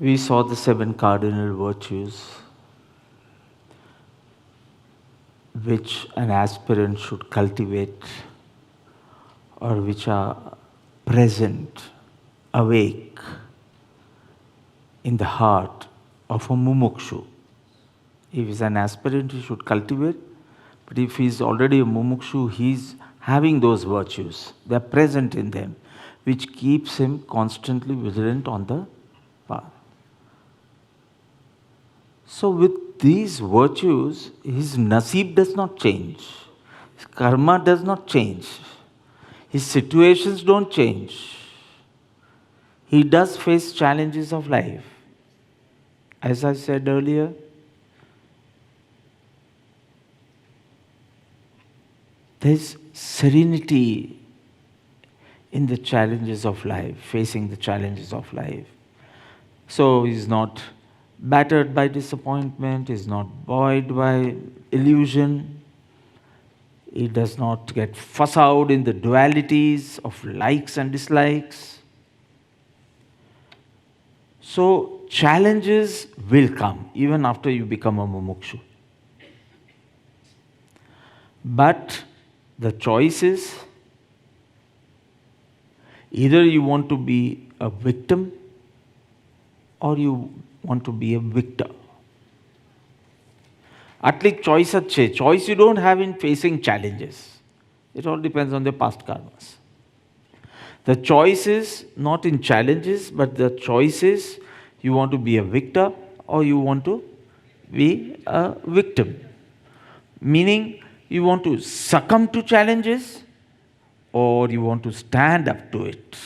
We saw the 7 cardinal virtues which an aspirant should cultivate or which are present, awake in the heart of a mumukshu. If he's an aspirant, he should cultivate, but if he's already a mumukshu, he's having those virtues. They're present in them, which keeps him constantly vigilant on the path. So with these virtues, his nasib does not change. His karma does not change. His situations don't change. He does face challenges of life. As I said earlier, there's serenity in the challenges of life, facing the challenges of life. So he's not battered by disappointment, he's not buoyed by illusion, he does not get fuss out in the dualities of likes and dislikes. So challenges will come even after you become a mumukshu. But the choice is either you want to be a victim or you want to be a victor. At least choice achhe. Choice you don't have in facing challenges. It all depends on the past karmas. The choice is not in challenges, but the choice is you want to be a victor or you want to be a victim. Meaning you want to succumb to challenges or you want to stand up to it.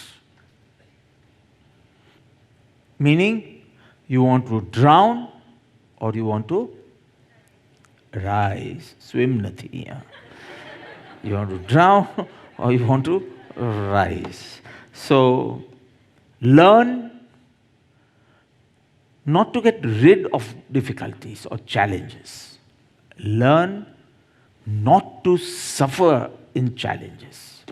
Meaning you want to drown or you want to rise. Swim nathi. You want to drown or you want to rise. So learn not to get rid of difficulties or challenges. Learn not to suffer in challenges.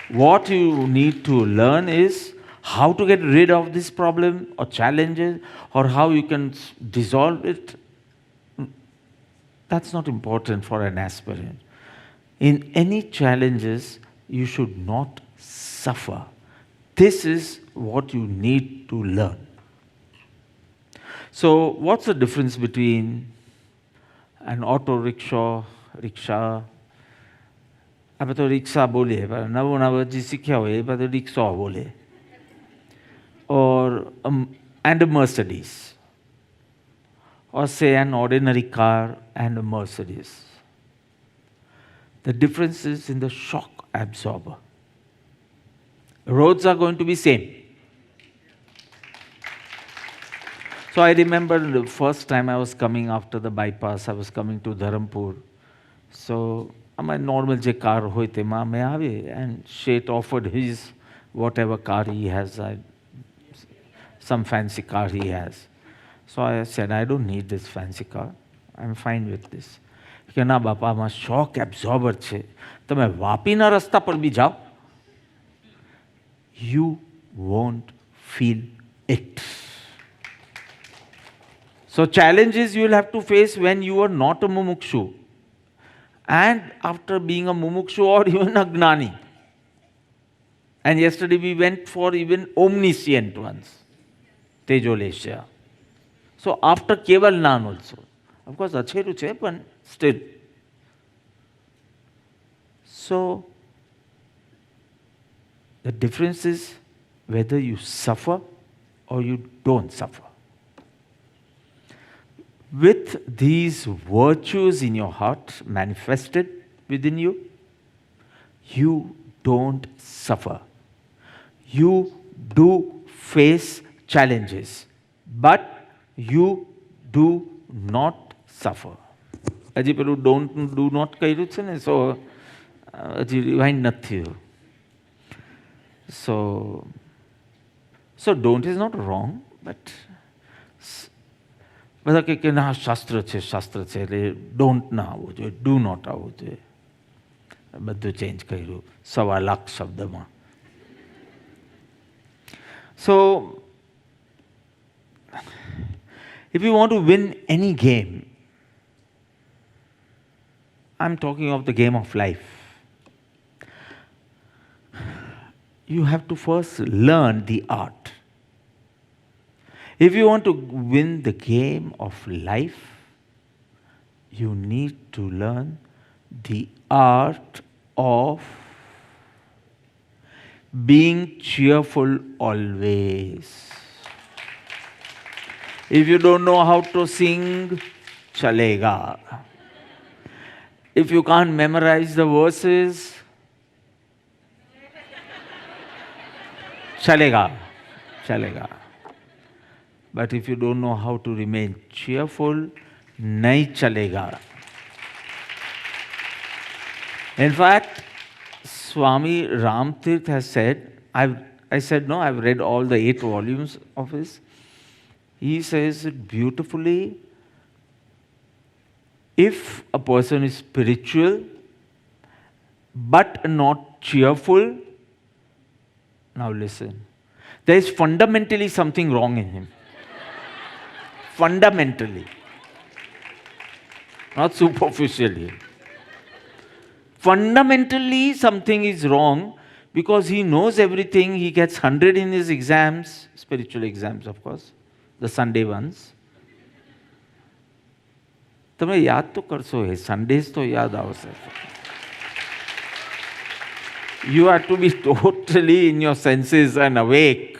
What you need to learn is how to get rid of this problem or challenges or how you can dissolve it. That's not important for an aspirant. In any challenges, you should not suffer. This is what you need to learn. So what's the difference between an auto rickshaw, अब तो rickshaw बोले पर नवो नव जी सीखा हुए पर तो रिक्शा बोले or and a Mercedes or say an ordinary car and a Mercedes. The difference is in the shock absorber. Roads are going to be same. So I remember the first time I was coming after the bypass, I was coming to Dharampur. So my normal je car hoite ma me ave and Shet offered his whatever car he has, some fancy car he has. So I said, I don't need this fancy car. I'm fine with this. કે ના બાપા આમાં શોક absorber છે તમે વાપીના રસ્તા પર બી જાઓ you won't feel it. So challenges you will have to face when you are not a mumukshu and after being a mumukshu or even a gnani. And yesterday we went for even omniscient ones, Tejolesha. So after Keval Nan also. Of course, acheru che, but still. So the difference is whether you suffer or you don't suffer. With these virtues in your heart manifested within you, you don't suffer. You do face challenges, but you do not suffer. હજી પેલું don't do not કર્યું છે ને so હજી rewind નથી થયું. So don't is not wrong, but બધા કે ના શાસ્ત્ર છે એટલે ડોન્ટ ના આવવું જોઈએ, ડુ નોટ આવવું જોઈએ. બધું ચેન્જ કર્યું 1.25 શબ્દમાં. So if you want to win any game, I'm talking of the game of life, you have to first learn the art. If you want to win the game of life, you need to learn the art of being cheerful always. If you don't know how to sing, chalega. If you can't memorize the verses, chalega, chalega. But if you don't know how to remain cheerful, nahi chalega. In fact, Swami Ramtirth has said, I said no, I've read all the 8 volumes of his. He says it beautifully. If a person is spiritual but not cheerful, now listen, there is fundamentally something wrong in him. Fundamentally. Not superficially. Fundamentally, something is wrong because he knows everything. He gets 100 in his exams, spiritual exams, of course, the Sunday ones. તમે યાદ તો કરશો એ Sundays તો યાદ આવશે. You have to be totally in your senses and awake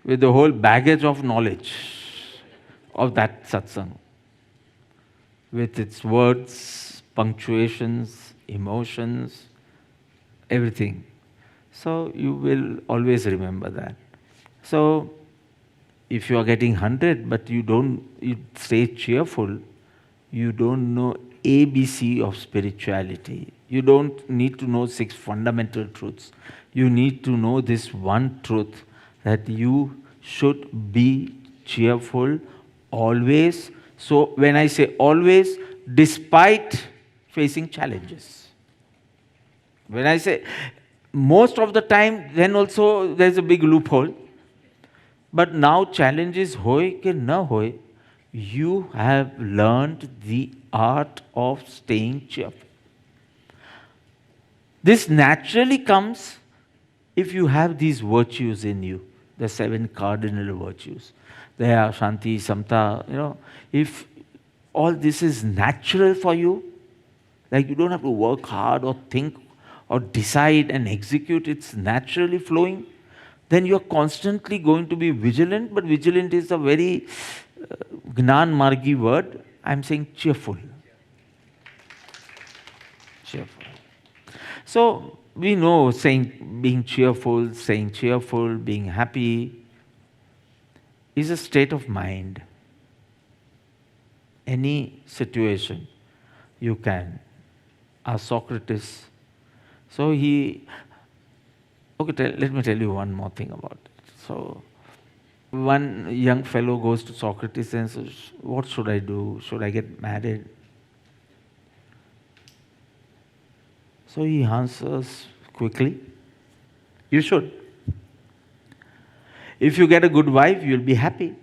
with the whole baggage of knowledge of that satsang, with its words, punctuations, emotions, everything. So you will always remember that. So if you are getting 100 but you stay cheerful, you don't know ABC of spirituality. You don't need to know 6 fundamental truths. You need to know this one truth, that you should be cheerful always. So when I say always, despite facing challenges. When I say most of the time, then also there's a big loophole. But now challenges hoy ke na hoy, you have learned the art of staying cheerful. This naturally comes if you have these virtues in you, the 7 cardinal virtues. They are Shanti, Samta, if all this is natural for you, like you don't have to work hard or think or decide and execute, it's naturally flowing, then you're constantly going to be vigilant. But vigilant is a very Gnan Margi word. I'm saying cheerful. Cheerful. So we know being cheerful, saying cheerful, being happy is a state of mind. Any situation you can. Ask Socrates. So let me tell you one more thing about it. So one young fellow goes to Socrates and says, what should I do? Should I get married? So he answers quickly, you should. If you get a good wife, you'll be happy.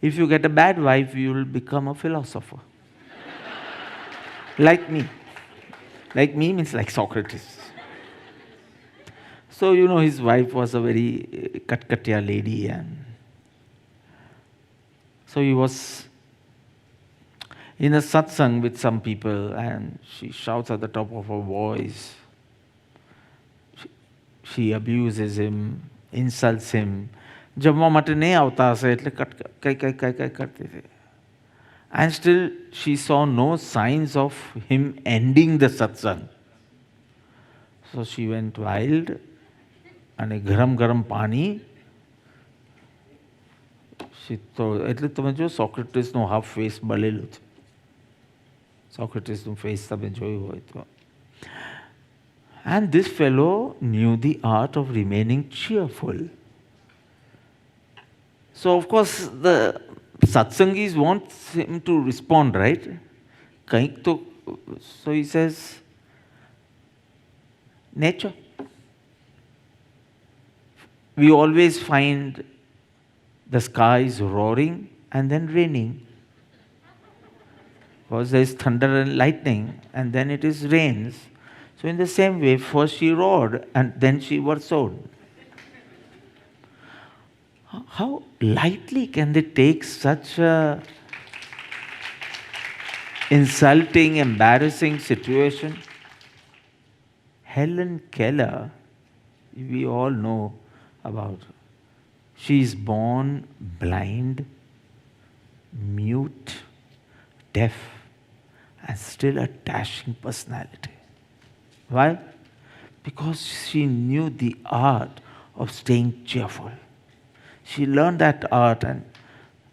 If you get a bad wife, you'll become a philosopher. Like me. Like me means like Socrates. So, his wife was a very katkatiya lady, and so he was in a satsang with some people, and she shouts at the top of her voice. She abuses him, insults him. જમવા માટે નહીં આવતા હશે એટલે કઈ કરતી હતી. And still she saw no signs of him ending the satsang. So she went wild, અને ગરમ પાણી એટલે તમે જો સોક્રેટિસનું હાફ ફેસ બળેલું છે. સોક્રેટિસનું ફેસ તમે જોયું હોય તો. And this fellow knew the art of remaining cheerful. So of course the satsangis want him to respond, right? So he says, nature. We always find The sky is roaring and then raining. Because there is thunder and lightning and then it is rains. So in the same way, first she roared and then she was sown. How lightly can they take such a insulting, embarrassing situation? Helen Keller, we all know about her. She is born blind, mute, deaf, and still a dashing personality. Why? Because she knew the art of staying cheerful. She learned that art and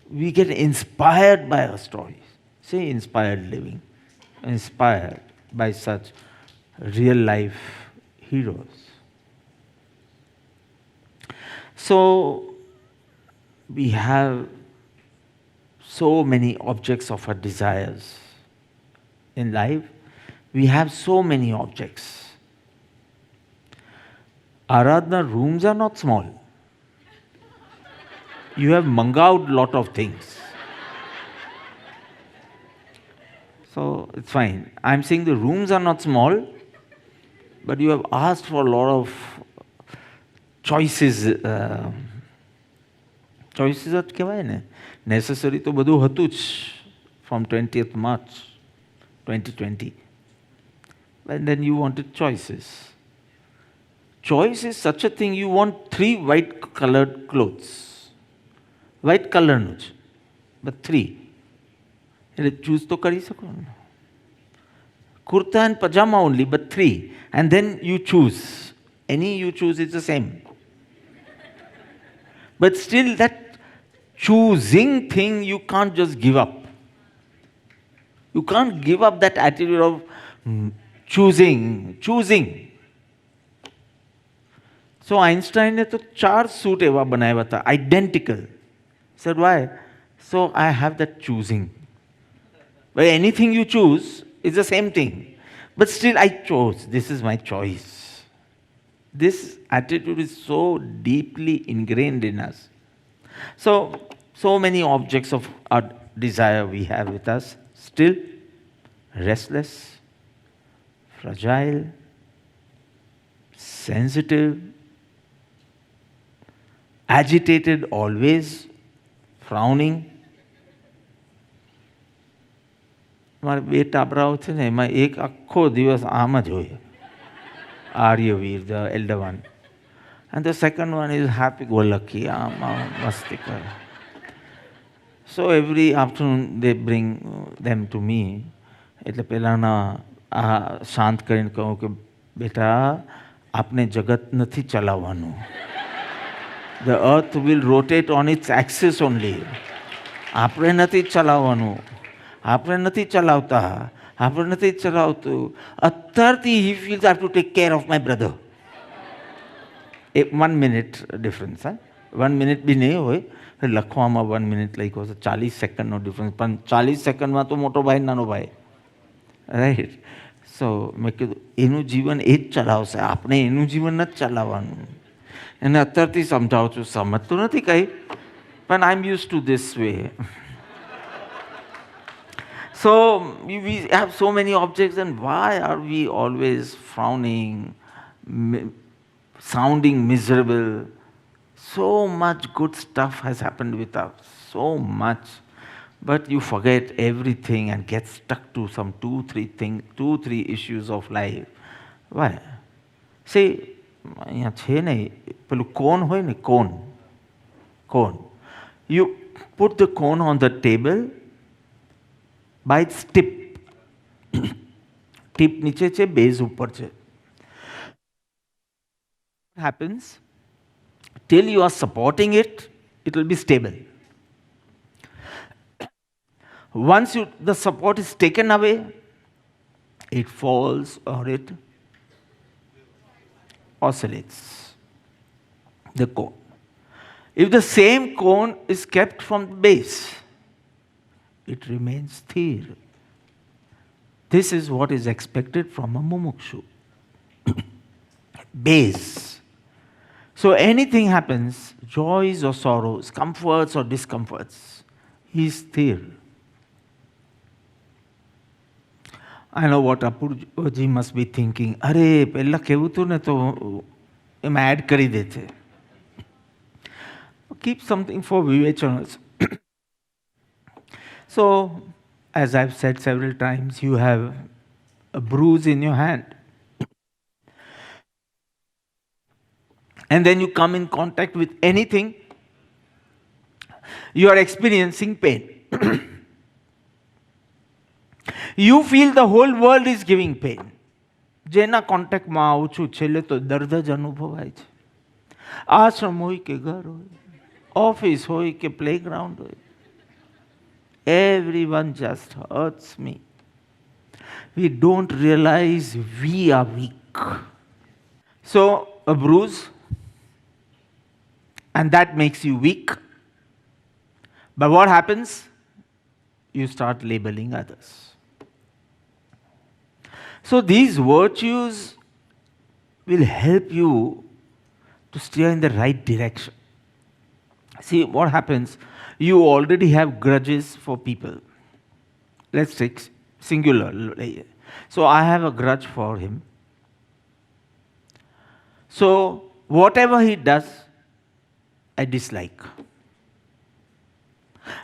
we get inspired by her stories. Say inspired living, inspired by such real life heroes. So we have so many objects of our desires in life. We have so many objects. Aradhana rooms are not small. You have mangaud lot of things. So it's fine. I'm saying the rooms are not small, but you have asked for a lot of choices. Choices જ કહેવાય ને. Necessary તો બધું હતું જ from 20th March 2020. But then you wanted choices. Choice is such a thing, you want 3 white colored clothes. White color નું જ, but 3. એટલે choose તો કરી શકો ને. Kurta and pajama only, but 3. And then you choose. Any you choose, it's the same. But still that choosing thing you can't just give up. You can't give up that attitude of choosing. So Einstein ने तो 4 suit एवा बनाया था, identical. Said why? So I have that choosing. But anything you choose is the same thing. But still I chose. This is my choice. This attitude is so deeply ingrained in us. So many objects of our desire we have with us. Still restless, fragile, sensitive, agitated always, frowning. મારા 2 ટાબરાઓ છે ને એમાં એક આખો દિવસ આમ જ હોય. Aryavir, the elder one. And the second one is happy-go-lucky, masti kar. So every afternoon they bring them to me. એટલે પહેલાના શાંત કરીને કહું કે બેટા આપને જગત નથી ચલાવવાનું. The earth will rotate on its axis only. આપણે નથી ચલાવવાનું. આપણે નથી ચલાવતા. આપણે નથી ચલાવતું. અત્યારથી he feels I have to take care of my brother. 1 minute difference. 1 minute બી નહીં હોય. લખવામાં 1 minute લખ્યો છે, 40 સેકન્ડનો ડિફરન્સ. પણ 40 સેકન્ડમાં તો મોટો ભાઈ નાનો ભાઈ. રાઈટ. સો મેં કીધું એનું જીવન એ જ ચલાવશે, આપણે એનું જીવન નથી ચલાવવાનું. એને અત્યારથી સમજાવું છું, સમજતું નથી કંઈ, પણ I am use to this way. So we have so many objects, and why are we always frowning, sounding miserable? So much good stuff has happened with us, so much. But you forget everything and get stuck to some 2-3 issues of life. Why? See, અહીંયા છે ને પેલું કોન હોય ને, કોન. You put the cone on the table by its tip. Tip નીચે છે, base ઉપર છે. What happens? Till you are supporting it, it will be stable. Once the support is taken away, it falls or it oscillates. The cone. If the same cone is kept from the base, it remains sthir. This is what is expected from a mumukshu. Base. So anything happens, joys or sorrows, comforts or discomforts, he's still. I know what Apurji must be thinking. अरे पहला केवु तो ने तो M add करी देते. Keep something for Vivechanas. So, as I've said several times, you have a bruise in your hand. And then you come in contact with anything, you are experiencing pain. You feel the whole world is giving pain. જેના કોન્ટેક્ટમાં આવું છું છેલ્લે તો દર્દ જ અનુભવાય છે. આશ્રમ હોય કે ઘર હોય, ઓફિસ હોય કે પ્લેગ્રાઉન્ડ હોય, everyone just hurts me. We don't realize we are weak. So a bruise, and that makes you weak. But what happens? You start labeling others. So these virtues will help you to steer in the right direction. See what happens, you already have grudges for people. Let's take singular. So I have a grudge for him. So whatever he does, I dislike.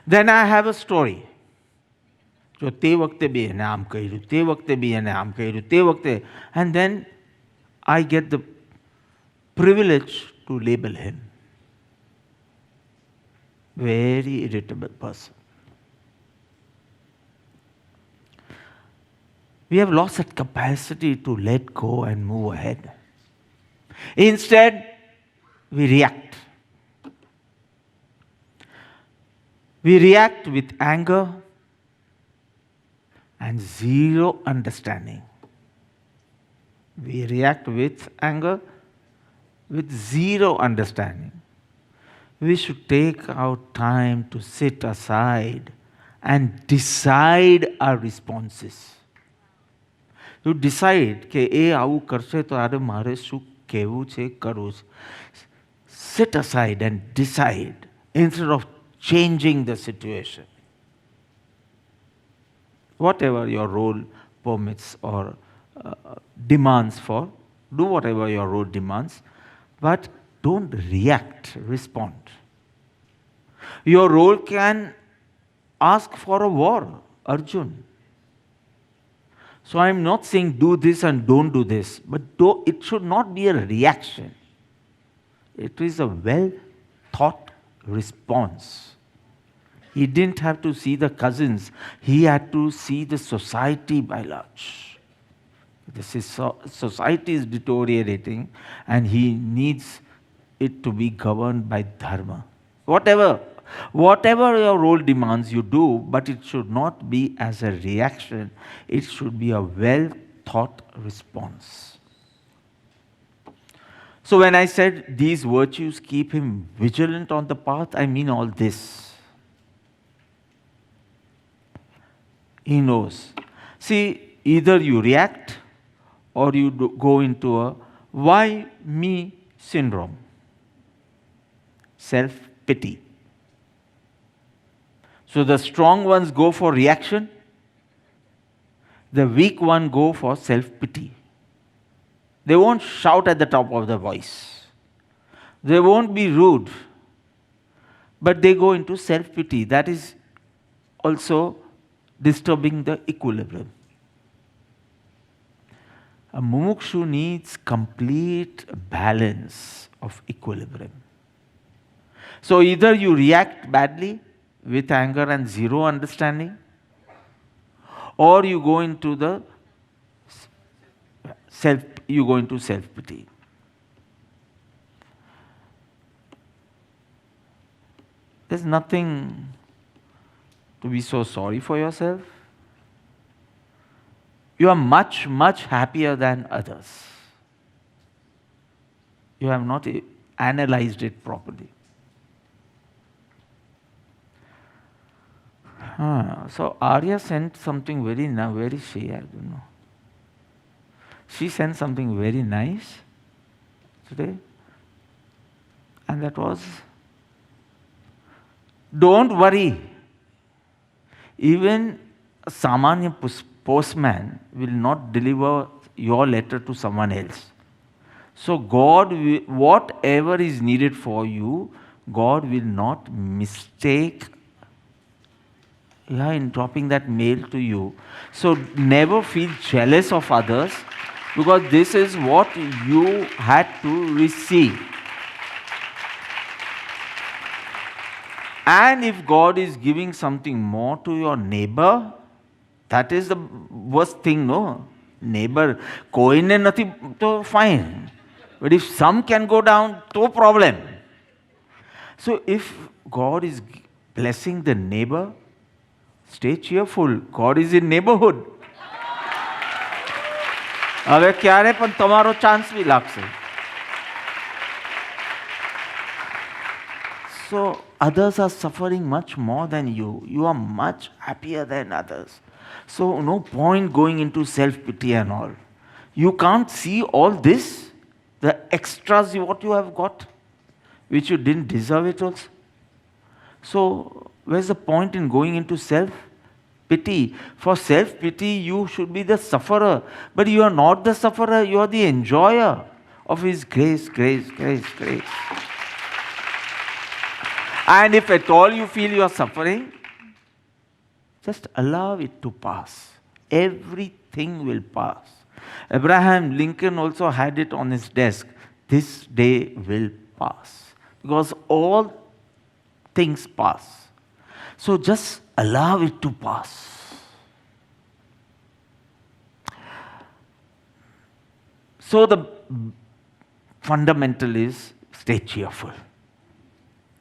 Then I have a story. જો તે વખતે બી એને આમ કર્યું, તે વખતે બી એને આમ કર્યું, તે વખતે, and then I get the privilege to label him. Very irritable person. We have lost that capacity to let go and move ahead. Instead, we react. We react with anger and zero understanding. We react with anger with zero understanding. We should take our time to sit aside and decide our responses. You decide કે એ આવું કરશે તો આરે મારે શું કહેવું છે, કરવું છે. Sit aside and decide instead of changing the situation. Whatever your role permits or demands for, do whatever your role demands, but don't react, respond. Your role can ask for a war, Arjun. So I'm not saying do this and don't do this, but it should not be a reaction. It is a well thought response. He didn't have to see the cousins. He had to see the society by large. Society is deteriorating and he needs it to be governed by dharma. Whatever your role demands, you do, but it should not be as a reaction. It should be a well thought response. So when I said these virtues keep him vigilant on the path, I mean all this. He knows. See, either you react or you go into a why me syndrome. Self-pity. So the strong ones go for reaction. The weak ones go for self-pity. They won't shout at the top of their voice. They won't be rude. But they go into self-pity. That is also disturbing the equilibrium. A mumukshu needs complete balance of equilibrium. So either you react badly with anger and zero understanding, or you go into self-pity. There's nothing to be so sorry for yourself. You are much, much happier than others. You have not analyzed it properly. So Arya sent something very nice. Where is she? I don't know. She sent something very nice today. And that was, don't worry. Even a Samanya postman will not deliver your letter to someone else. So God, whatever is needed for you, God will not mistake in dropping that mail to you. So never feel jealous of others, because this is what you had to receive. And if God is giving something more to your neighbor, that is the worst thing, no? Neighbor, koine nathi to fine. But if some can go down, no problem. So if God is blessing the neighbor, stay cheerful. God is in neighborhood. હવે ક્યારે પણ તમારો chance બી લાગશે. So others are suffering much more than you. You are much happier than others. So no point going into self-pity and all. You can't see all this, the extras what you have got, which you didn't deserve it also. So where's the point in going into self-pity? For self-pity, you should be the sufferer. But you are not the sufferer, you are the enjoyer of His grace, grace, grace, grace. And if at all you feel you are suffering, just allow it to pass. Everything will pass. Abraham Lincoln also had it on his desk. This day will pass. Because all things pass. So just allow it to pass. So the fundamental is stay cheerful.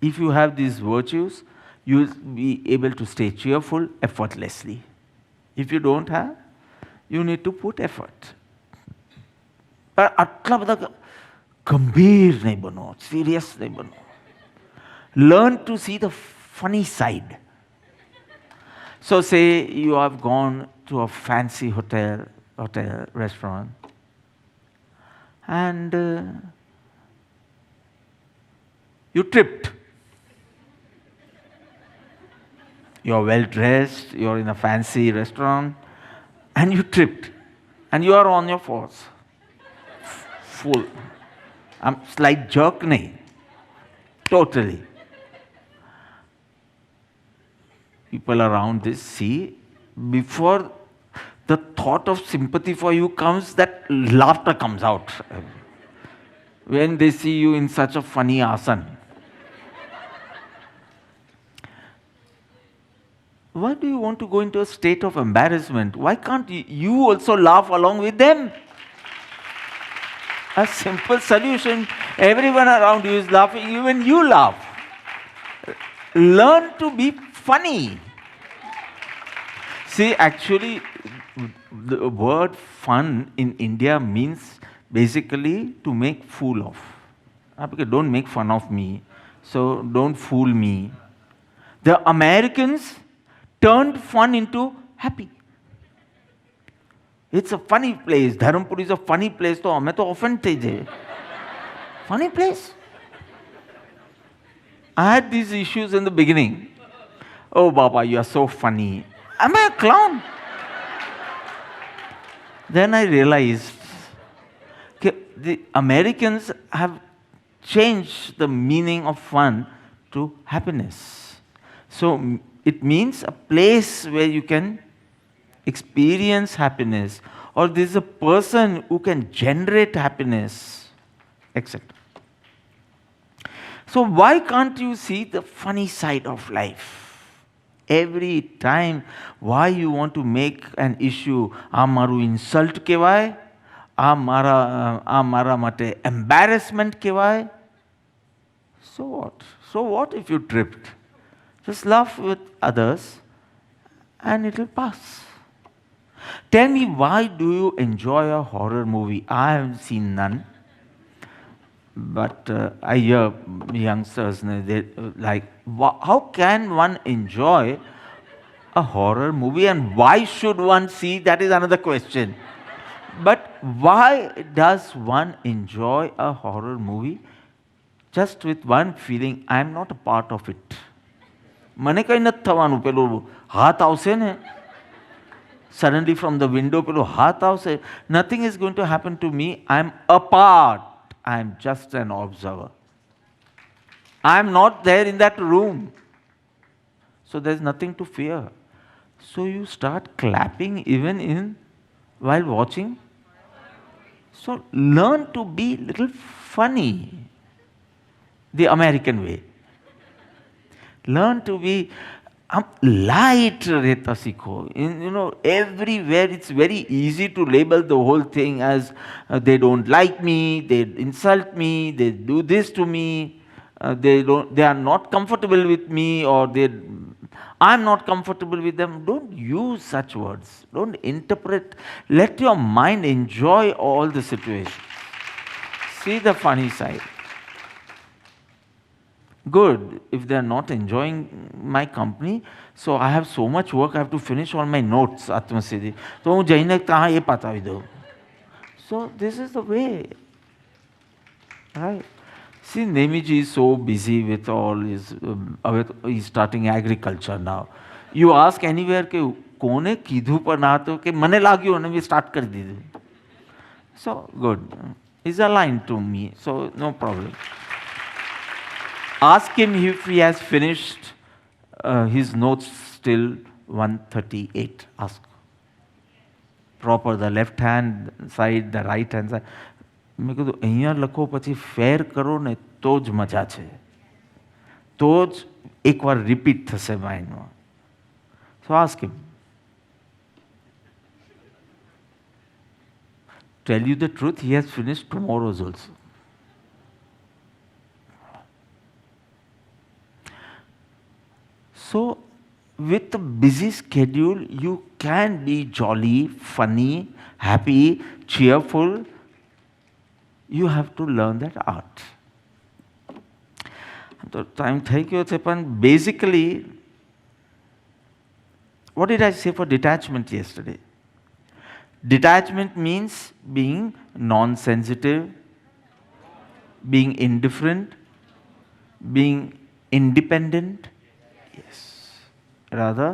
If you have these virtues, you will be able to stay cheerful effortlessly. If you don't have, you need to put effort. But આટલા બધા ગંભીર નહીં બનો, serious નહીં બનો. Learn to see the funny side. So say you have gone to a fancy hotel, restaurant, and you tripped. You're well dressed, you're in a fancy restaurant, and you tripped. And you are on your fours. Full. Slight jerk, nahi. Totally. People around this see, before the thought of sympathy for you comes, that laughter comes out. When they see you in such a funny asana. Why do you want to go into a state of embarrassment? Why can't you also laugh along with them? A simple solution. Everyone around you is laughing, even you laugh. Learn to be funny. See, actually, the word fun in India means basically to make fool of. Because don't make fun of me, so don't fool me. The Americans turned fun into happy. It's a funny place. Dharampur is a funny place. So hame to offend the jaye. Funny place. I had these issues in the beginning. Oh, Baba, you are so funny. Am I a clown? Then I realized the Americans have changed the meaning of fun to happiness. So it means a place where you can experience happiness, or there's a person who can generate happiness, etc. So why can't you see the funny side of life? Every time, why you want to make an issue, આ મારું insult કહેવાય, આ મારા માટે embarrassment કહેવાય. So what? So what if you tripped? Just laugh with others and it will pass. Tell me, why do you enjoy a horror movie? I haven't seen none. But I hear youngsters, they like, how can one enjoy a horror movie and why should one see? That is another question. But why does one enjoy a horror movie? just with one feeling, I am not a part of it. મને કંઈ નથી થવાનું. પેલું હાથ આવશે ને, suddenly from the window, પેલું હાથ આવશે. Nothing is going to happen to me. I am a part. I am just an observer. I am not there in that room. So there is nothing to fear. So you start clapping even while watching. So learn to be little funny, the American way. Learn to be light रहता सीखो. Everywhere it's very easy to label the whole thing as they don't like me, they insult me, they do this to me, they are not comfortable with me, or I'm not comfortable with them. Don't use such words. Don't interpret. Let your mind enjoy all the situations. See the funny side. Good. If they are not enjoying my company, so I have so much work, I have to finish all my notes, Atmasiddhi. So હું જઈને ત્યાં એ પતાવી દઉં. So this is the way. Right? See, Nemiji is so busy with all his, he's starting agriculture now. You ask anywhere કે કોને કીધું પણ ના તો કે મને લાગ્યું અને મેં સ્ટાર્ટ કરી દીધું. So good. He's aligned to me, so no problem. Ask him if he has finished his notes till 138. Ask. Proper, the left hand side, the right hand side. મેં કીધું અહીંયા લખો પછી ફેર કરો ને તો જ મજા છે. તો જ એકવાર રિપીટ થશે માઇન્ડમાં. So ask him. Tell you the truth, he has finished tomorrow's also. So, with a busy schedule, you can be jolly, funny, happy, cheerful. You have to learn that art. So, time થઈ ગયો છે, પણ basically, what did I say for detachment yesterday? Detachment means being non-sensitive, being indifferent, being independent. Yes. Rather,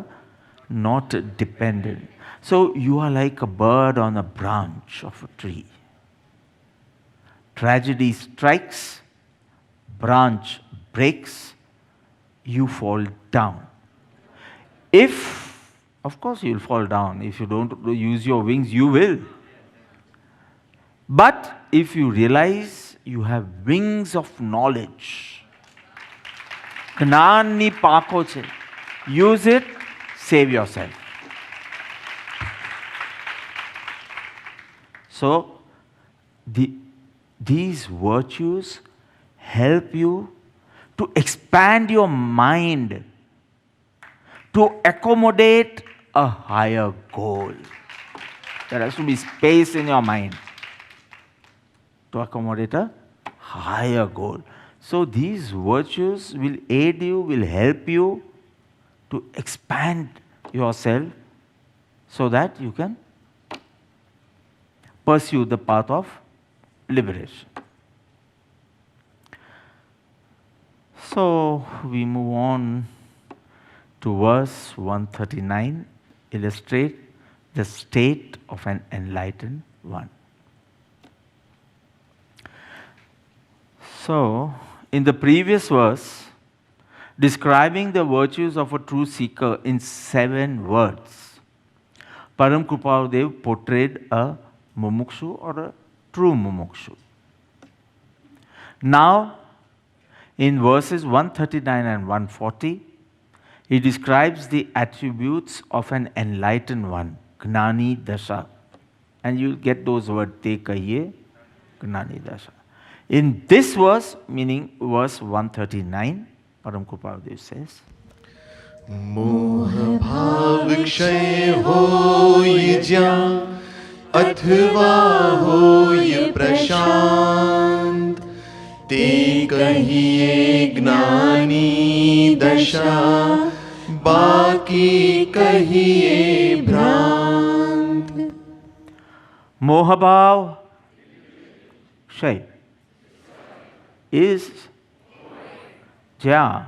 not dependent. So you are like a bird on a branch of a tree. Tragedy strikes, branch breaks, you fall down. If, of course you will fall down. If you don't use your wings, you will. But if you realize you have wings of knowledge, જ્ઞાનની પાંખો છે, use it, save yourself. So, these virtues help you to expand your mind, to accommodate a higher goal. There has to be space in your mind to accommodate a higher goal. So these virtues will aid you, will help you to expand yourself so that you can pursue the path of liberation. So we move on to verse 139, illustrate the state of an enlightened one. So, in the previous verse, describing the virtues of a true seeker in 7 words, Param Kripaludev portrayed a mumukshu or a true mumukshu. Now, in verses 139 and 140, he describes the attributes of an enlightened one, Gnani Dasha. And you get those words, Te Kahiye, Gnani Dasha. In this verse, meaning verse 139, Param Kripaludev says, मोह भाव क्षय होय ज्या अथवा होय प्रशांत ते कहिए ज्ञानी दशा बाकी कहिए भ्रांत. Mohabhav Shay is Yeah.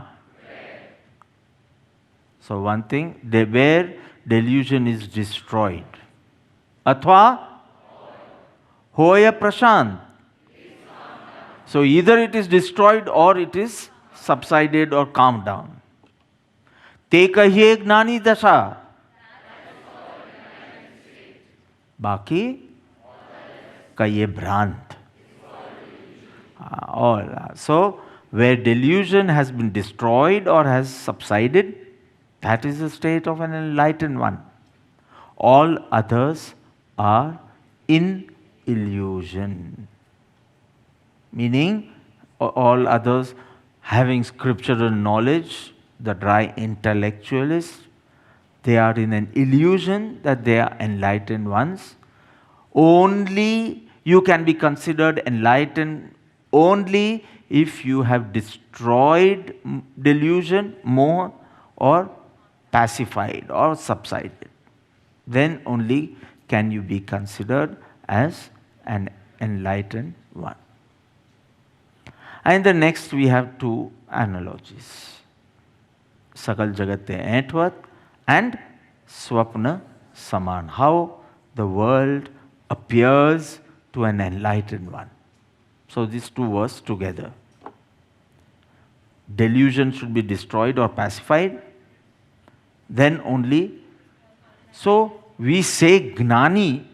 So one thing, where delusion is destroyed. Athwa hoya prashant. So either it is destroyed or it is subsided or calmed down. Te kahiye gnani dasha. Baki kahiye bhrant. So where delusion has been destroyed or has subsided, that is the state of an enlightened one. All others are in illusion. Meaning, all others having scriptural knowledge, the dry intellectualists, they are in an illusion that they are enlightened ones. Only you can be considered enlightened only if you have destroyed delusion, moha, or pacified or subsided. Then only can you be considered as an enlightened one. And the next we have two analogies. Sakal Jagate Aintvat and Swapna Saman. How the world appears to an enlightened one. So these two words together. Delusion should be destroyed or pacified. Then only. So we say Gnani,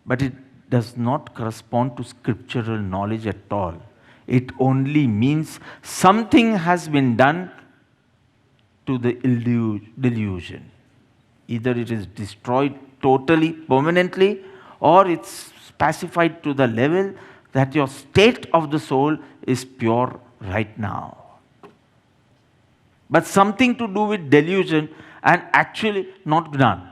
but it does not correspond to scriptural knowledge at all. It only means something has been done to the delusion. Either it is destroyed totally, permanently, or it's pacified to the level that your state of the soul is pure right now. But something to do with delusion and actually not Gnan.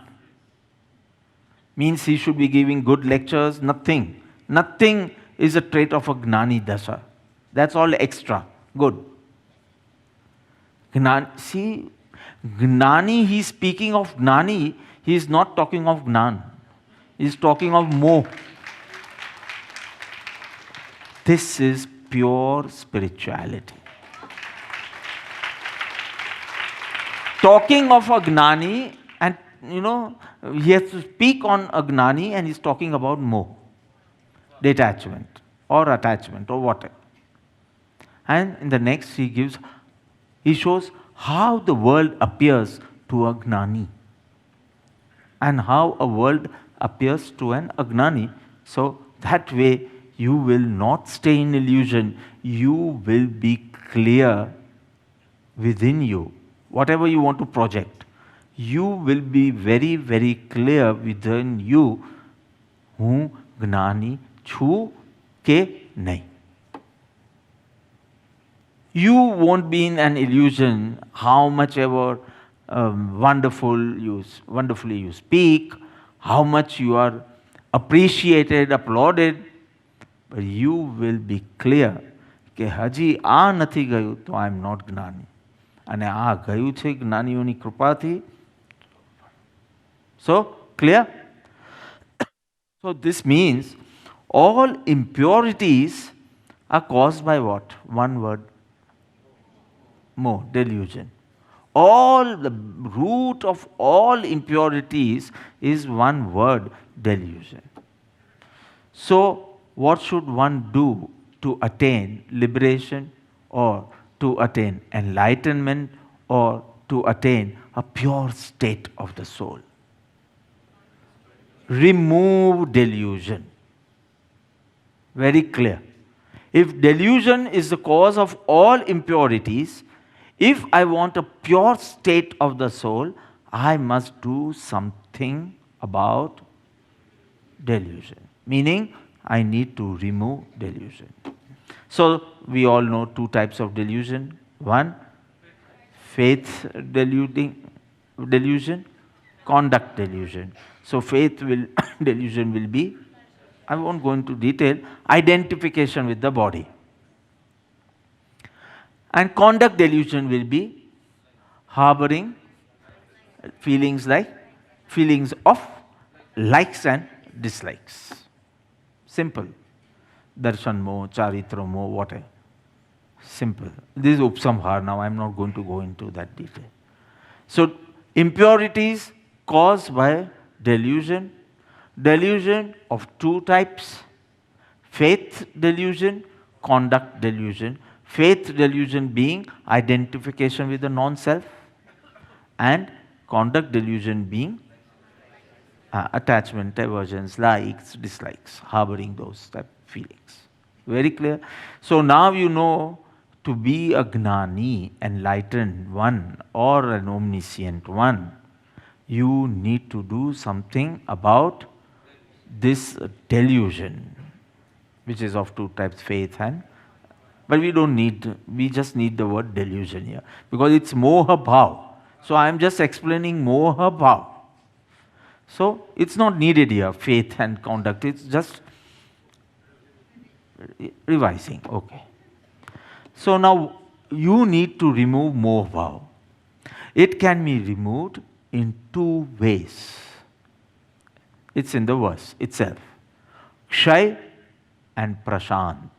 Means he should be giving good lectures, nothing. Nothing is a trait of a Gnani Dasha. That's all extra. Good. See, Gnani, he's speaking of Gnani, he is not talking of Gnan. He's talking of Moh. This is pure spirituality. Talking of a Gnani, and he has to speak on a Gnani and he's talking about Moh, detachment or attachment or whatever. And in the next he shows how the world appears to a Gnani and how a world appears to an Agnani. So that way you will not stay in illusion. You will be clear within you. Whatever you want to project, you will be very, very clear within you. Hu Gnani chu ke nahi. You won't be in an illusion how much ever wonderfully you speak, how much you are appreciated, applauded, but you will be clear કે હજી આ નથી ગયું તો I am not જ્ઞાની અને આ ગયું છે જ્ઞાનીઓની કૃપાથી. So clear? So this means all impurities are caused by what? One word. More delusion. All the root of all impurities is one word, delusion. So what should one do to attain liberation or to attain enlightenment or to attain a pure state of the soul? Remove delusion. Very clear. If delusion is the cause of all impurities, if I want a pure state of the soul, I must do something about delusion. Meaning, I need to remove delusion. So, we all know two types of delusion. One, faith delusion, conduct delusion. So, delusion will be, I won't go into detail, identification with the body. And conduct delusion will be harboring feelings of likes and dislikes. Simple. Darshan mo, charitra mo, whatever. Simple. This is Upsamhar. Now I am not going to go into that detail. So impurities caused by delusion. Delusion of two types: faith delusion, conduct delusion. Faith delusion being identification with the non-self, and conduct delusion being attachment, aversions, likes, dislikes, harboring those type of feelings. Very clear? So now you know, to be a gnani, enlightened one, or an omniscient one, you need to do something about this delusion, which is of two types, faith and, but we just need the word delusion here, because it's moha bhav. So I am just explaining moha bhav. So it's not needed here, faith and conduct, it's just revising. Okay. So now you need to remove moha bhav. It can be removed in two ways. It's in the verse itself. Kshay and Prashant.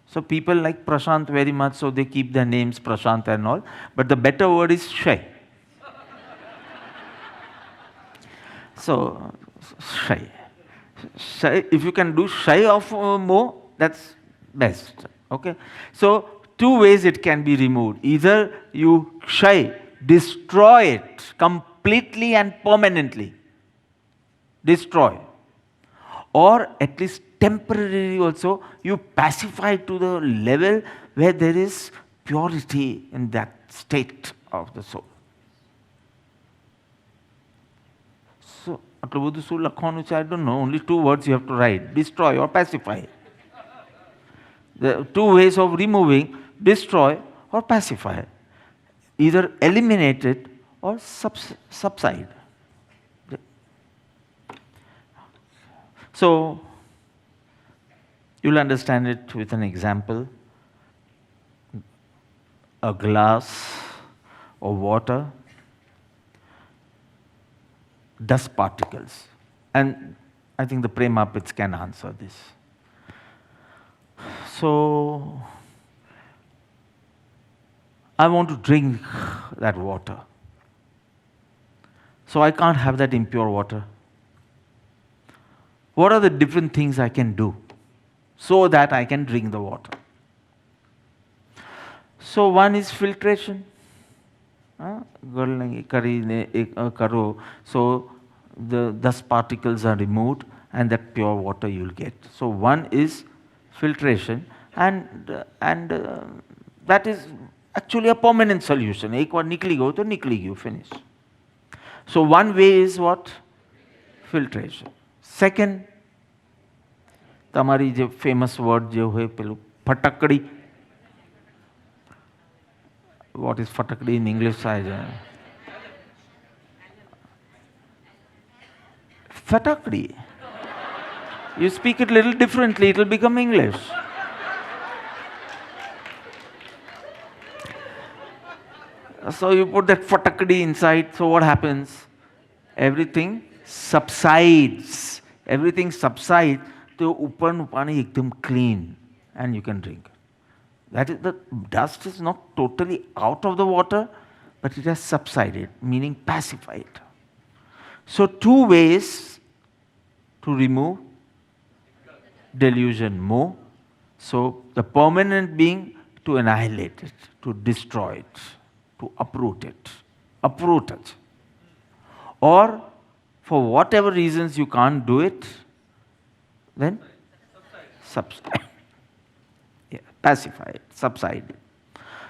So people like Prashant very much, so they keep their names Prashant and all. But the better word is Kshay. So, Kshay. Kshay, if you can do Kshay of Moh, that's best. Okay. So two ways it can be removed. Either you Kshay, destroy it completely and permanently. Destroy. Or at least temporarily also, you pacify to the level where there is purity in that state of the soul. So, I don't know, only two words you have to write: destroy or pacify. There are two ways of removing: destroy or pacify. Either eliminate it or subside. So, you'll understand it with an example. A glass of water, dust particles. And I think the Premapits can answer this. So, I want to drink that water. So I can't have that impure water. What are the different things I can do so that I can drink the water? So one is filtration. So the dust particles are removed and that pure water you'll get. So one is filtration, and that is actually a permanent solution. Ek baar nikli go to nikli gyu, finish. So one way is what? Filtration. Second, તમારી જે famous word જે હોય પેલું ફટકડી. What is ફટકડી in English? Fatakdi. You speak it a little differently, it will become English. So you put that fatakdi inside, so what happens? Everything subsides. Everything subsides, so upan pani ekdam clean, and you can drink. That is, the dust is not totally out of the water, but it has subsided, meaning pacified. So two ways to remove delusion, moh. So the permanent being, to annihilate it, to destroy it, to uproot it. Or for whatever reasons you can't do it, then subside. Yeah, pacify it, subside it.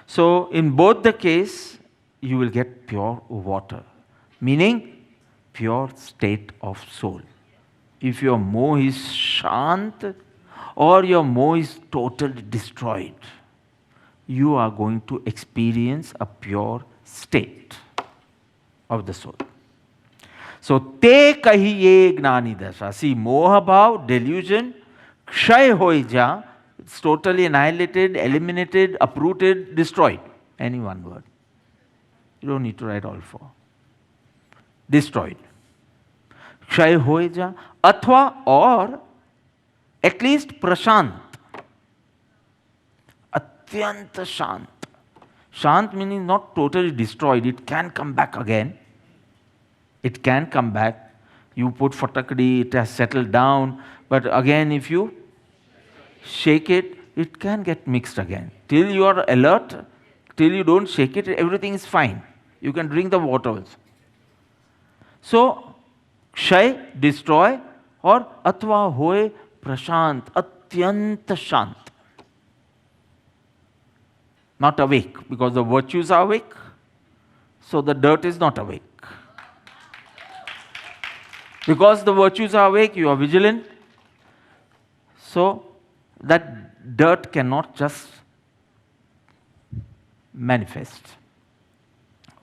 So in both the case, you will get pure water, meaning pure state of soul. If your moh is shant or your moh is totally destroyed, you are going to experience a pure state of the soul. So, te kahiye gnani dasha. See, moha bhav, delusion, kshay hoi ja, it's totally annihilated, eliminated, uprooted, destroyed. Any one word. You don't need to write all four. Destroyed. Kshay hoi ja, athwa, or at least prashant. atyanta shant. Shant meaning not totally destroyed, it can come back again. It can come back. You put fatakdi, it has settled down, but again if you shake it, it can get mixed again. Till you are alert, till you don't shake it, everything is fine. You can drink the water also. So, kshay, destroy, or atva hoye prashant, atyanta shant. Not awake, because the virtues are awake, so the dirt is not awake. Because the virtues are awake, you are vigilant, so that dirt cannot just manifest.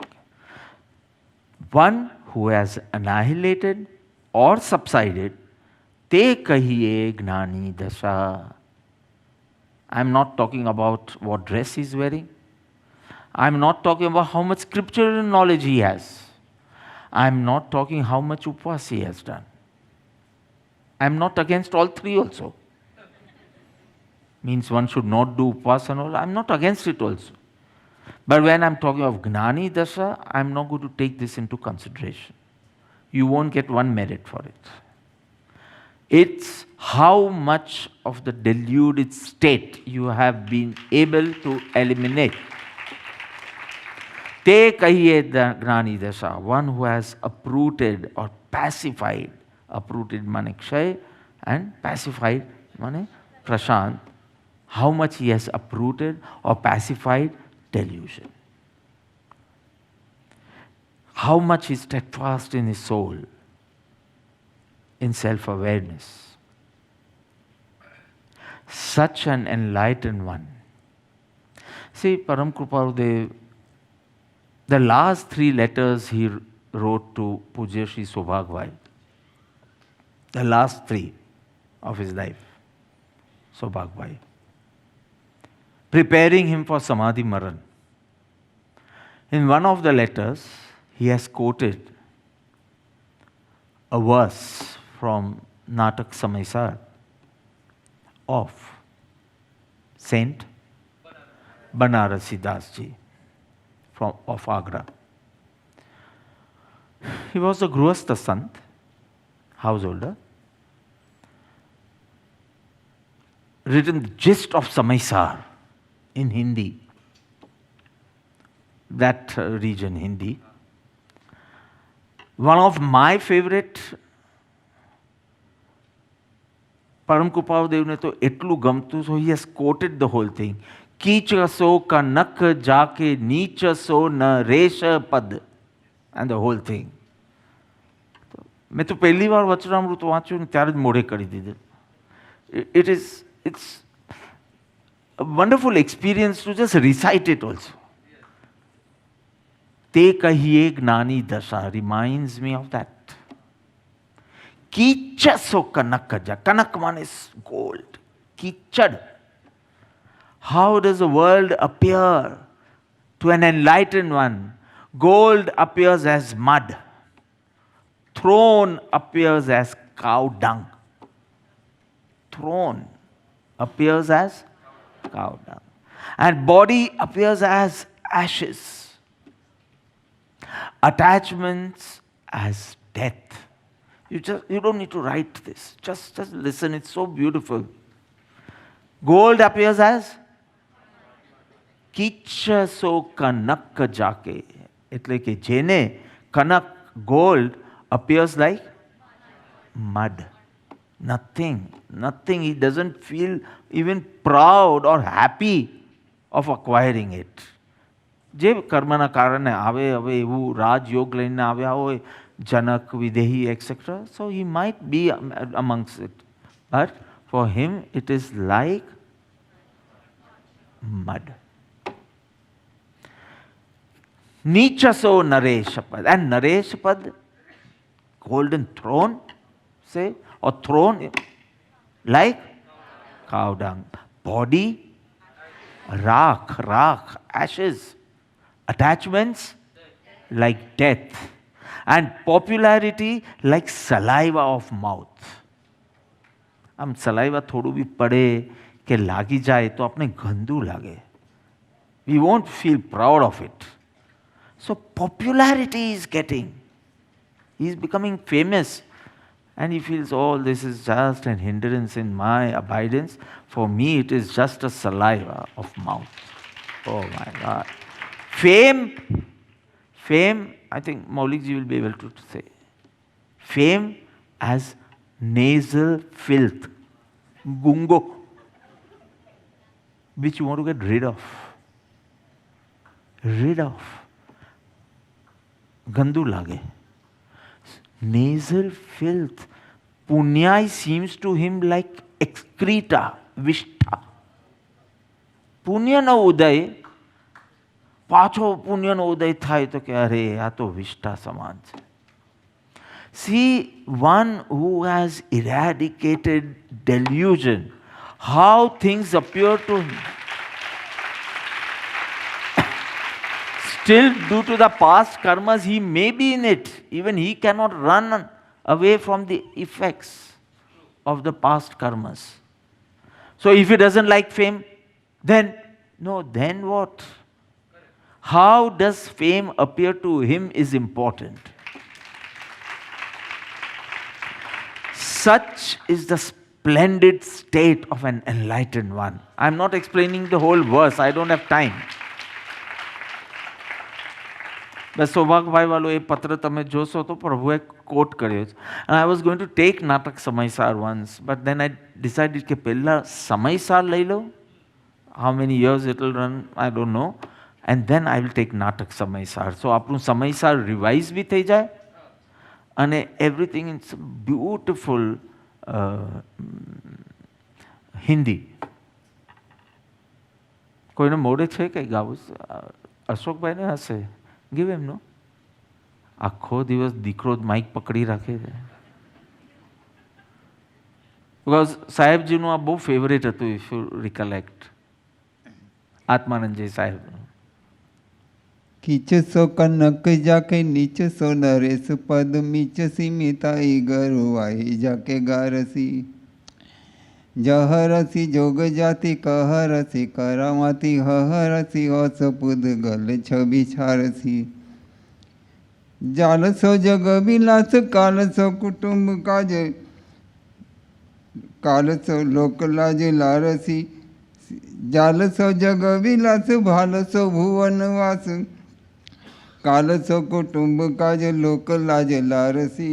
Okay. One who has annihilated or subsided, te kahiye gnani dasha. I am not talking about what dress he is wearing. I am not talking about how much scriptural knowledge he has. I am not talking how much upvas he has done. I am not against all three also. Means one should not do upvas and all. I am not against it also. But when I am talking of gnani dasha, I am not going to take this into consideration. You won't get one merit for it. It's how much of the deluded state you have been able to eliminate. Te kahiye gnani dasha, one who has uprooted or pacified, uprooted mane kshay and pacified mane prashant, how much he has uprooted or pacified delusion. How much he is steadfast in his soul, in self-awareness. Such an enlightened one. See, Param Kripaludev, the last 3 letters he wrote to Pujya Sri Sobhag, the last 3 of his life, Sobhag, preparing him for Samadhi Maran. In one of the letters, he has quoted a verse from Natak Samaisar of Saint Banarasi Das Ji of Agra. He was a Grihastha Sant, householder, written the gist of Samaisar in Hindi, that region Hindi. One of my favorite, Param Kripaludev ne to etlu gamtu, so he has quoted the whole thing. Kicha so kanak jaake nicha so na resha pad, and the whole thing. मैं तो पहली बार वचनामृत वांचू ने त्यार ज मोड़े करी दीधे. It's a wonderful experience to just recite it also. Te kahiye gnani dasha reminds me of that. Kicha so kanakaja. Kanak means gold. Kichad. How does the world appear to an enlightened one? Gold appears as mud. Throne appears as cow dung. Throne appears as cow dung. And body appears as ashes. Attachments as death. You don't need to write this. Just listen. It's so beautiful. Gold appears as kicha so kanak jaake. એટલે કે જેને કનક gold appears like mud. Nothing. He doesn't feel even proud or happy of acquiring it. જે કર્મના કારણે આવે હવે એવું રાજયોગ લઈને આવ્યા હોય જનક Videhi etc. So he might be amongst it. But for him it is like mud. Nicha so Nareshapad. And Nareshapad, golden throne, say, or throne like cow dung. Body, rakh, ashes. Attachments like death. And popularity like saliva of mouth. આમ saliva થોડું બી પડે કે લાગી જાય તો આપણે ગંદુ લાગે. We won't feel proud of it. So popularity is getting. He's becoming famous. And he feels, oh, this is just an hindrance in my abidance. For me, it is just a saliva of mouth. Oh my God. Fame, I think Maulikji will be able to say. Fame as nasal filth, gungo, which you want to get rid of. Rid of. Gandu lage. Nasal filth. Punyai seems to him like excreta, vishta. Punya no uday, પાછો પુણ્યનો ઉદય થાય તો કે અરે આ તો વિષ્ટા સમાન છે. See, one who has eradicated delusion, how things appear to him. Still, due to the past karmas, he may be in it. Even he cannot run away from the effects of the past karmas. So if he doesn't like fame, then what? How does fame appear to him is important. Such is the splendid state of an enlightened one. I'm not explaining the whole verse, I don't have time. બસ સૌભાગભાઈ વાળો એ પત્ર તમે જોશો તો પ્રભુએ કોટ કર્યો છે. And I was going to take નાટક સમયસાર once, but then I decided કે પહેલા સમયસાર લઈ લો. How many years it will run, I don't know. And then I will take નાટક સમયસાર. So આપણું સમયસાર રિવાઇઝ બી થઈ જાય અને everything in beautiful હિન્દી. કોઈને મોડે છે કંઈ ગાવું? અશોકભાઈને હશે. Give him, no? આખો દિવસ દીકરો માઇક પકડી રાખે છે. Because સાહેબજીનું આ બહુ ફેવરેટ હતું, if you recollect. આત્માનંદજી સાહેબ. किच सो कनक जाके नीच सो नरेश पद मीच सीमिताई गरुआई जाके गारसी जहरसी जोग जाति कहरसी करामाती हहरसी हस पुद गल छवि छारसी जाल सो जग विलास काल सो कुटुंब काज काल सो लोक लाज लारसी जाल सो जग विलास भाल सो भुवन वास काल सो कुटुंब काज लोक लाज लारसी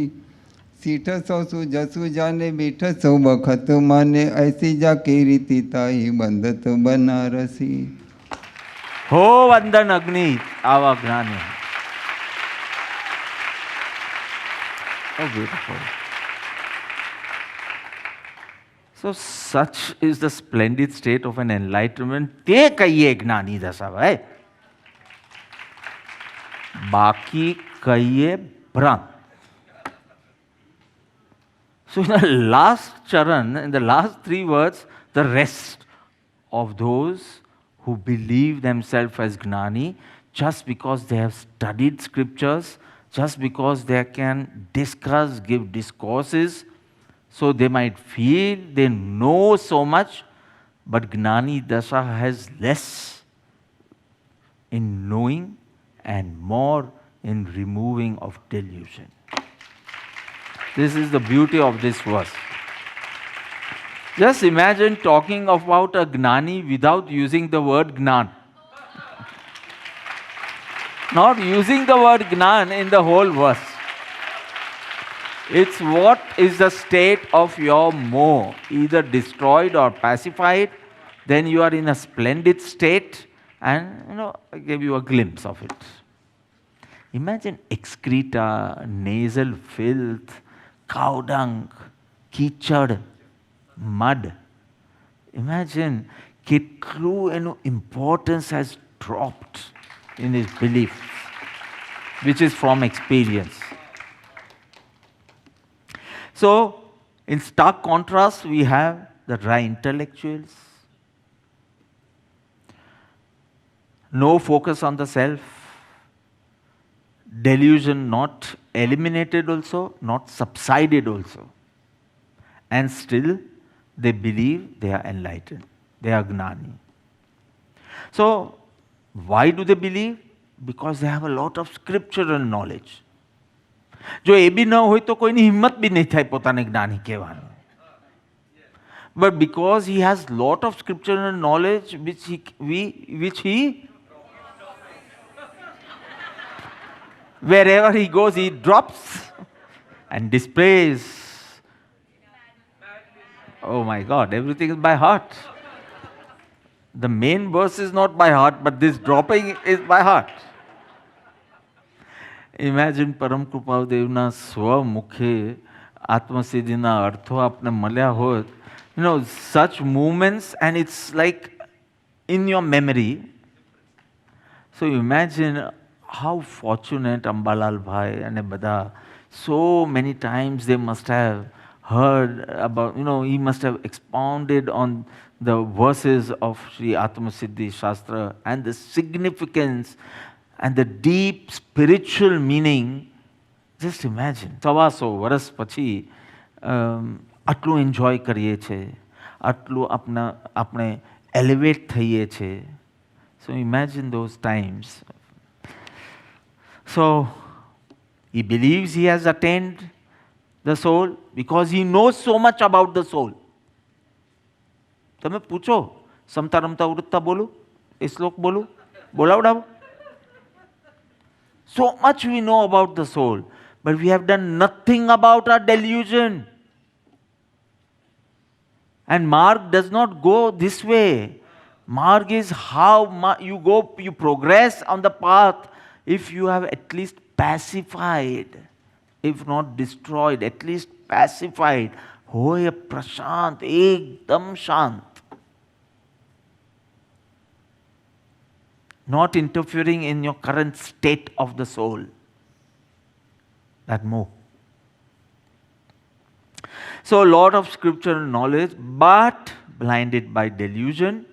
सीठ सौ सुजसु जाने बीठ सौ बखत माने ऐसी जाके रीति ताई बंधत बनारसी. हो वंदन अग्नि आवा ज्ञानी. Oh, beautiful. So such is the splendid state of an enlightenment. ते कहिए ज्ञानी दशा भाई. बाकी कहिए भ्रम. So in the last charan, in the last 3 words, the rest of those who believe themselves as Gnani, just because they have studied scriptures, just because they can discuss, give discourses, so they might feel they know so much, but Gnani Dasha has less in knowing and more in removing of delusion. This is the beauty of this verse. Just imagine talking about a Gnani without using the word Gnan. Not using the word Gnan in the whole verse. It's what is the state of your moh, either destroyed or pacified, then you are in a splendid state, and I gave you a glimpse of it. Imagine excreta, nasal filth, cow dung, kichad, mud. Imagine કેટલું importance has dropped in his belief, which is from experience. So, in stark contrast, we have the dry intellectuals. No focus on the self. Delusion not eliminated also, not subsided also. And still, they believe they are enlightened. They are Gnani. So, Why do they believe? Because they have a lot of scriptural knowledge. જો એ બી ન હોય તો કોઈની હિંમત બી નહીં થાય પોતાને જ્ઞાની કહેવાનું. But because he has lot of scriptural knowledge which he wherever he goes he drops and displays. Oh my God, everything is by heart. The main verse is not by heart, but this dropping is by heart. Imagine પરમ કૃપાદેવના સ્વમુખે આત્મસિદ્ધિના અર્થો આપને મળ્યા હોત. You know, such movements, and it's like in your memory. So imagine how fortunate Ambalal Bhai and Bada, so many times they must have heard about, you know, he must have expounded on the verses of Sri Atmasiddhi Shastra and the significance and the deep spiritual meaning. Just imagine. સવાસો વર્ષ પછી આટલું enjoy કરીએ છીએ, આટલું આપણે elevate થઈએ છીએ. So imagine those times. So he believes he has attained the soul because he knows so much about the soul. તમે પૂછો, સમતા રમતા ઉડતા બોલું, એ શ્લોક બોલું, બોલાવડાવો. So much we know about the soul, but we have done nothing about our delusion. And Marg does not go this way. Marg is how you progress on the path if you have at least pacified, if not destroyed, at least pacified. Hoy prashant, ekdam shant. Not interfering in your current state of the soul. That more. So a lot of scriptural knowledge, but blinded by delusion.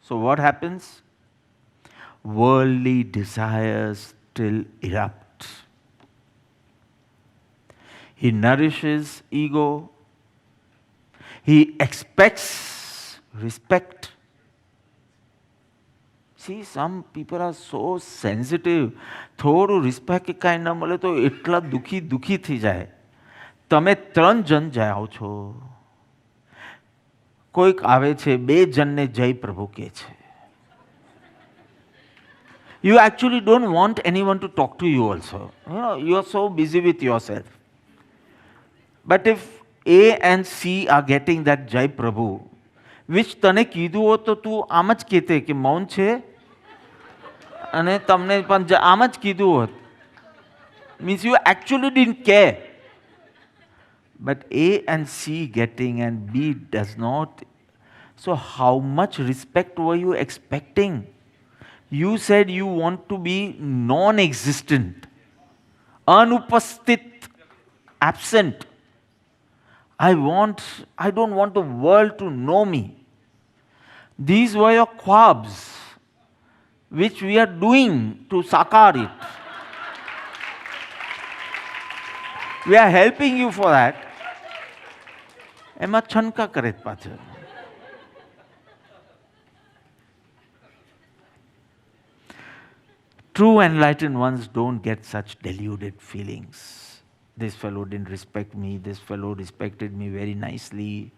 So what happens? Worldly desires still erupt. He nourishes ego. He expects respect. See, some people are so sensitive. થોડું respect કે કાંઈ ન મળે તો એટલા દુઃખી થઈ જાય. તમે 3 જણ જાઓ છો, કોઈક આવે છે, 2 જણને જય પ્રભુ કહે છે. You actually don't want anyone to talk to you also. You know, you are so busy with yourself. But if A and C are getting that Jai Prabhu, which તને કીધું હોત તો તું આમ જ કહેતે કે મૌન છે, અને તમને પણ આમ જ કીધું હોત. Means you actually didn't care. But A and C getting and B does not. So how much respect were you expecting? You said you want to be non-existent, anupasthit, absent. I don't want the world to know me. These were your khwabs, which we are doing to sakar it. We are helping you for that. એમાં છનકા કરે પાછળ. True enlightened ones don't get such deluded feelings. This fellow didn't respect me, this fellow respected me very nicely.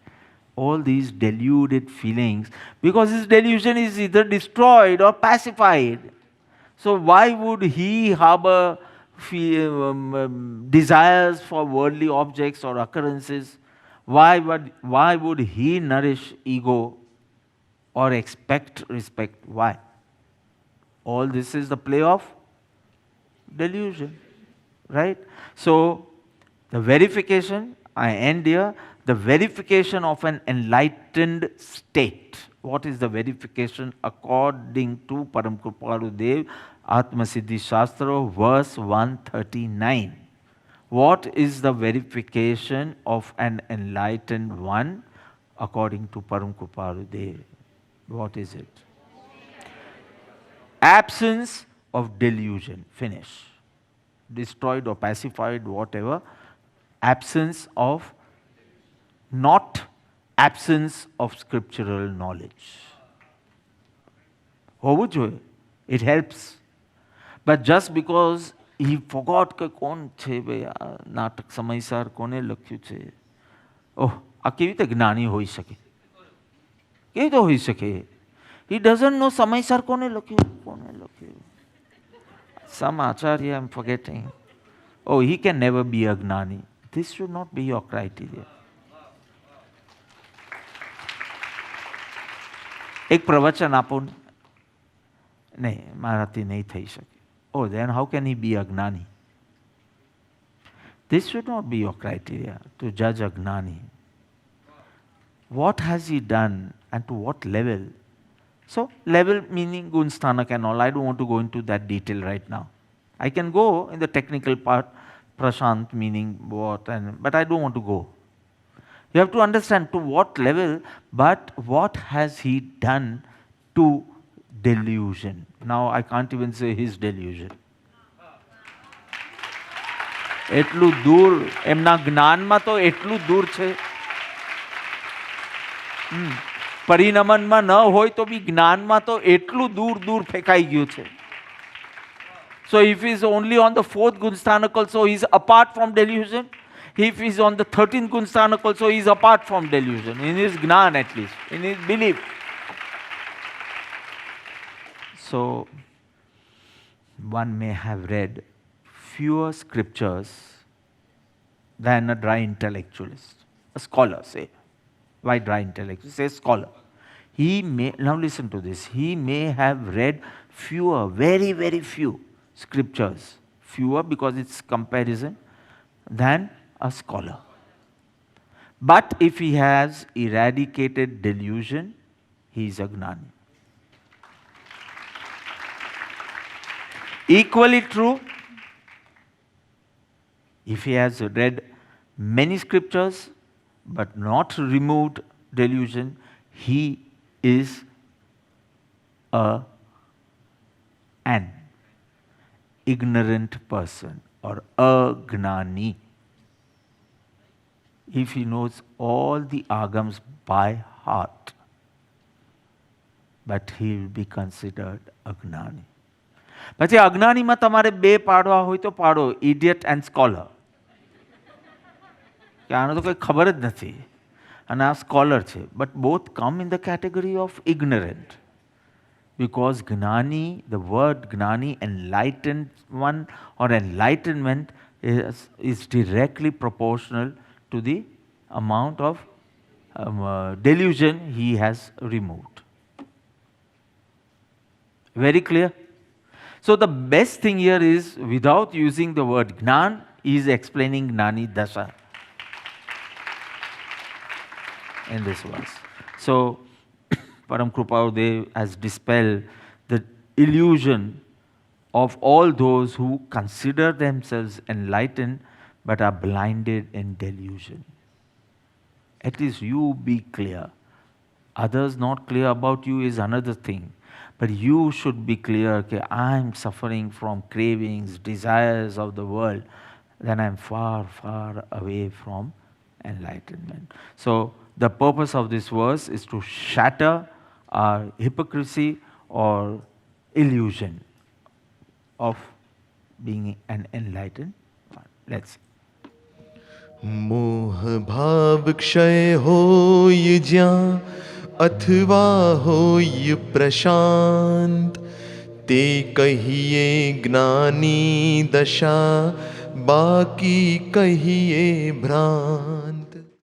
All these deluded feelings, because his delusion is either destroyed or pacified. So why would he harbor desires for worldly objects or occurrences? Why would he nourish ego or expect respect? Why? All this is the play of delusion, right? So the verification, I end here, the verification of an enlightened state. What is the verification according to Param Kripalu Dev, Atmasiddhi Shastra, verse 139? What is the verification of an enlightened one according to Param Kripalu Dev? What is it? Absence of delusion. Finish. Destroyed or pacified, whatever. Absence of, not absence of scriptural knowledge. હોવું જોઈએ. It helps. But just because he forgot કે કોણ છે ભાઈ આ નાટક સમયસર કોને લખ્યું છે, ઓહ આ કેવી રીતે જ્ઞાની હોઈ શકે, કેવી રીતે હોઈ શકે? He doesn't know સમયસર કોને લખ્યું, કોને લખ્યું. Some acharya I'm forgetting. Oh, he can never be a gnani. This should not be your criteria. એક પ્રવચન આપો ને, નહીં મારાથી નહીં થઈ શકે. Oh, then how can he be a gnani? This should not be your criteria to judge a gnani. What has he done and to what level? So, level meaning gunsthanak and all. I don't want to go into that detail right now. I can go in the technical part, prashant meaning what, but I don't want to go. You have to understand to what level, but what has he done to delusion. Now I can't even say his delusion. એટલું દૂર એમના જ્ઞાનમાં તો એટલું દૂર છે. પરિણમનમાં ન હોય તો બી જ્ઞાનમાં તો એટલું દૂર દૂર ફેંકાઈ ગયું છે. So if he is only on the 4th Gunsthanak also, he is apart from delusion. If he is on the 13th Gunsthanak also, he is apart from delusion. In his Gnan at least, in his belief. So, one may have read fewer scriptures than a dry intellectualist. A scholar, say. Why dry intellectualist? Say scholar. He may, now listen to this, he may have read fewer, very, very few scriptures, fewer because it's comparison, than a scholar. But if he has eradicated delusion, he is a gnani. Equally true, if he has read many scriptures but not removed delusion, he is an ignorant person or a gnani. If he knows all the agams by heart, but he will be considered a gnani. પછી અજ્ઞાનીમાં તમારે બે પાડવા હોય તો પાડો, idiot and scholar. કે આને તો કંઈ ખબર જ નથી અને આ સ્કોલર છે. But both come in the category of ignorant. Because gnani, the word gnani, enlightened one or enlightenment, is directly proportional to the amount of delusion he has removed. Very clear? So the best thing here is, without using the word gnan, he is explaining gnani dasha in this verse. So Param Krupadev has dispelled the illusion of all those who consider themselves enlightened but are blinded in delusion. At least you be clear. Others not clear about you is another thing. But you should be clear that I am suffering from cravings, desires of the world, then I am far, far away from enlightenment. So the purpose of this verse is to shatter our hypocrisy or illusion of being an enlightened one. Let's see. मोह भाव क्षय होय ज्यां अथवा होय प्रशांत, ते कहिए ज्ञानी दशा, बाकी कहिए भ्रांत.